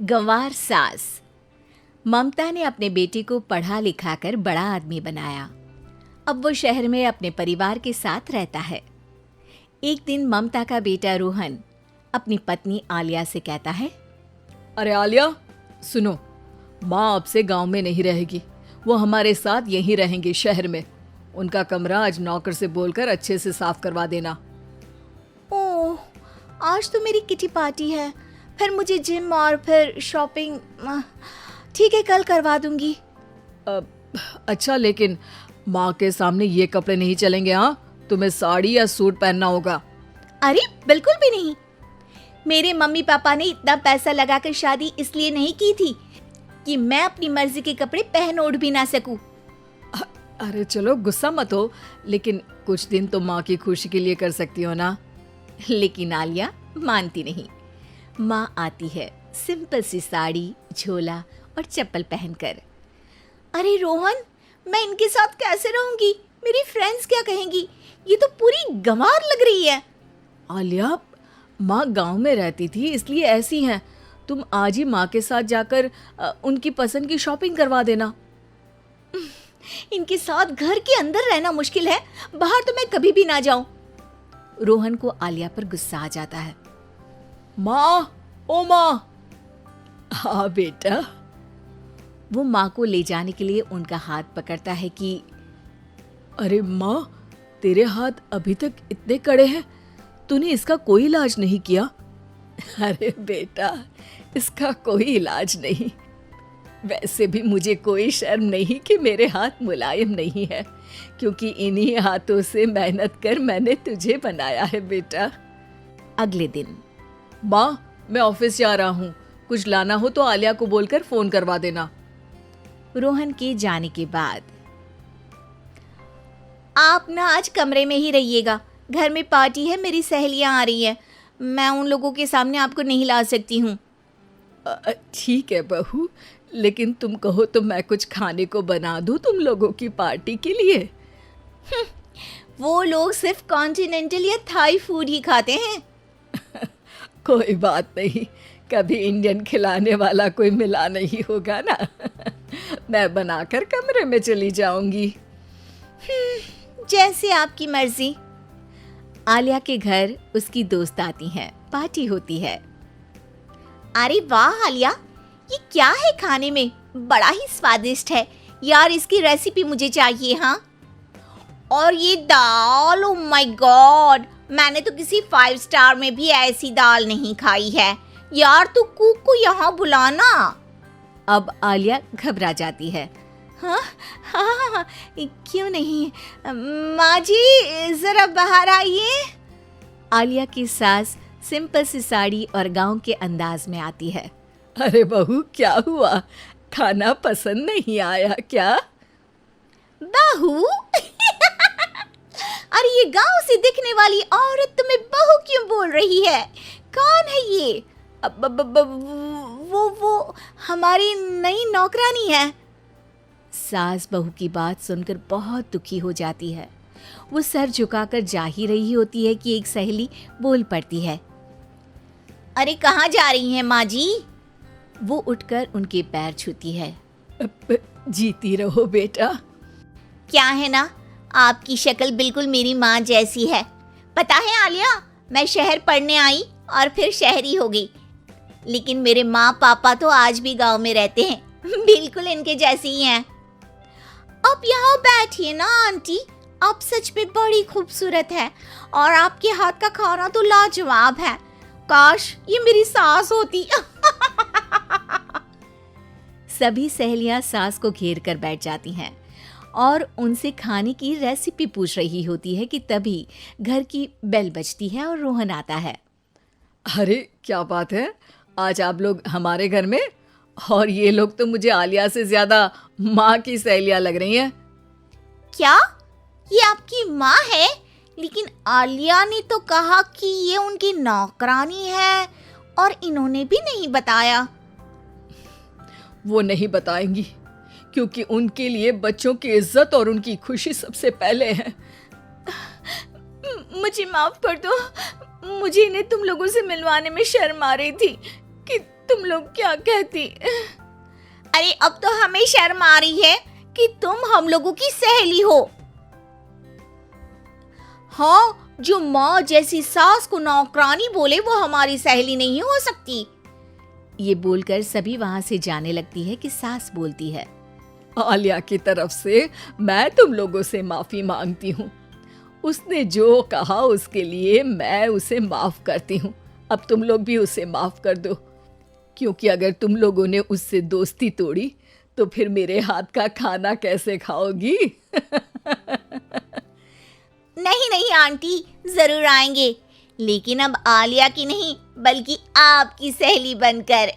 गंवार सास। ममता ने अपने बेटे को पढ़ा लिखा कर बड़ा आदमी बनाया। अब वो शहर में अपने परिवार के साथ रहता है। एक दिन ममता का बेटा रोहन अपनी पत्नी आलिया से कहता है, अरे आलिया, सुनो, माँ अब से गांव में नहीं रहेगी, वो हमारे साथ यहीं रहेंगे शहर में। उनका कमरा आज नौकर से बोलकर अच्छे से साफ करवा देना। ओह, आज तो मेरी किटी पार्टी है, फिर मुझे जिम और फिर शॉपिंग। ठीक है, कल करवा दूंगी। अच्छा, लेकिन माँ के सामने ये कपड़े नहीं चलेंगे। हाँ, तुम्हें साड़ी या सूट पहनना होगा। अरे बिल्कुल भी नहीं। मेरे मम्मी पापा ने इतना पैसा लगाकर शादी इसलिए नहीं की थी कि मैं अपनी मर्जी के कपड़े पहन ओढ़ भी ना सकूं। अरे चलो, गुस्सा मत हो, लेकिन कुछ दिन तो माँ की खुशी के लिए कर सकती हो ना। लेकिन आलिया मानती नहीं। माँ आती है सिंपल सी साड़ी, झोला और चप्पल पहनकर। अरे रोहन, मैं इनके साथ कैसे रहूंगी? मेरी फ्रेंड्स क्या कहेंगी? ये तो पूरी गंवार लग रही है। आलिया, माँ गांव में रहती थी इसलिए ऐसी हैं। तुम आज ही माँ के साथ जाकर उनकी पसंद की शॉपिंग करवा देना। इनके साथ घर के अंदर रहना मुश्किल है, बाहर तो मैं कभी भी ना जाऊं। रोहन को आलिया पर गुस्सा आ जाता है। माँ, ओ माँ। हाँ बेटा। वो माँ को ले जाने के लिए उनका हाथ पकड़ता है कि अरे माँ, तेरे हाथ अभी तक इतने कड़े हैं, तूने इसका कोई इलाज नहीं किया? अरे बेटा, इसका कोई इलाज नहीं। वैसे भी मुझे कोई शर्म नहीं कि मेरे हाथ मुलायम नहीं है, क्योंकि इन्हीं हाथों से मेहनत कर मैंने तुझे बनाया है बेटा। अगले दिन, माँ, मैं ऑफिस जा रहा हूँ, कुछ लाना हो तो आलिया को बोलकर फोन करवा देना। रोहन के जाने के बाद, आप ना आज कमरे में ही रहिएगा, घर में पार्टी है, मेरी सहेलियां आ रही है, मैं उन लोगों के सामने आपको नहीं ला सकती हूँ। ठीक है बहू, लेकिन तुम कहो तो मैं कुछ खाने को बना दूँ तुम लोगों की पार्टी के लिए। वो लोग सिर्फ कॉन्टिनेंटल या थाई फूड ही खाते हैं। कोई बात नहीं, कभी इंडियन खिलाने वाला कोई मिला नहीं होगा ना। मैं बनाकर कमरे में चली जाऊंगी। जैसे आपकी मर्जी। आलिया के घर उसकी दोस्त आती हैं, पार्टी होती है। अरे वाह आलिया, ये क्या है खाने में? बड़ा ही स्वादिष्ट है यार, इसकी रेसिपी मुझे चाहिए। हाँ, और ये दाल, ओ माय गॉड, मैंने तो किसी 5 स्टार में भी ऐसी दाल नहीं खाई है यार, तू कुक को यहाँ बुलाना। अब आलिया घबरा जाती है। हाँ हाँ हाँ, क्यों नहीं, माँ जी जरा बाहर आइए। आलिया की सास सिंपल सी साड़ी और गांव के अंदाज में आती है। अरे बहू, क्या हुआ? खाना पसंद नहीं आया क्या? बहू? अरे ये गांव से दिखने वाली औरत तुम्हें बहू क्यों बोल रही है? कौन है ये? वो हमारी नई नौकरानी है। सास बहू की बात सुनकर बहुत दुखी हो जाती है। वो सर झुकाकर जा ही रही होती है कि एक सहेली बोल पड़ती है। अरे कहाँ जा रही हैं माँ जी? वो उठकर उनके पैर छूती है। जीती रहो बेटा। क्या है ना, आपकी शक्ल बिल्कुल मेरी माँ जैसी है। पता है आलिया, मैं शहर पढ़ने आई और फिर शहरी हो गई, लेकिन मेरे माँ पापा तो आज भी गांव में रहते हैं, बिल्कुल इनके जैसे ही हैं। आप यहाँ बैठिए ना आंटी, आप सच में बड़ी खूबसूरत है और आपके हाथ का खाना तो लाजवाब है। काश ये मेरी सास होती। सभी सहेलियां सास को घेर कर बैठ जाती हैं और उनसे खाने की रेसिपी पूछ रही होती है कि तभी घर की बेल बजती है और रोहन आता है। अरे क्या बात है, आज आप लोग हमारे घर में? और ये लोग तो मुझे आलिया से ज्यादा माँ की सहेलियां लग रही हैं। क्या ये आपकी माँ है? लेकिन आलिया ने तो कहा कि ये उनकी नौकरानी है और इन्होंने भी नहीं बताया। वो नहीं बताएंगी, क्योंकि उनके लिए बच्चों की इज्जत और उनकी खुशी सबसे पहले है। मुझे माफ कर दो, मुझे इन्हें तुम लोगों से मिलवाने में शर्म आ रही थी कि तुम लोग क्या कहती? अरे अब तो हमें शर्म आ रही है कि तुम हम लोगों की सहेली हो। हाँ, जो माँ जैसी सास को नौकरानी बोले वो हमारी सहेली नहीं हो सकती। ये बोलकर सभी वहां से जाने लगती है कि सास बोलती है, आलिया की तरफ से मैं तुम लोगों से माफी मांगती हूँ। उसने जो कहा उसके लिए मैं उसे माफ करती हूँ। अब तुम लोग भी उसे माफ कर दो, क्योंकि अगर तुम लोगों ने उससे दोस्ती तोड़ी तो फिर मेरे हाथ का खाना कैसे खाओगी? नहीं नहीं आंटी, जरूर आएंगे, लेकिन अब आलिया की नहीं बल्कि आपकी सहेली बनकर।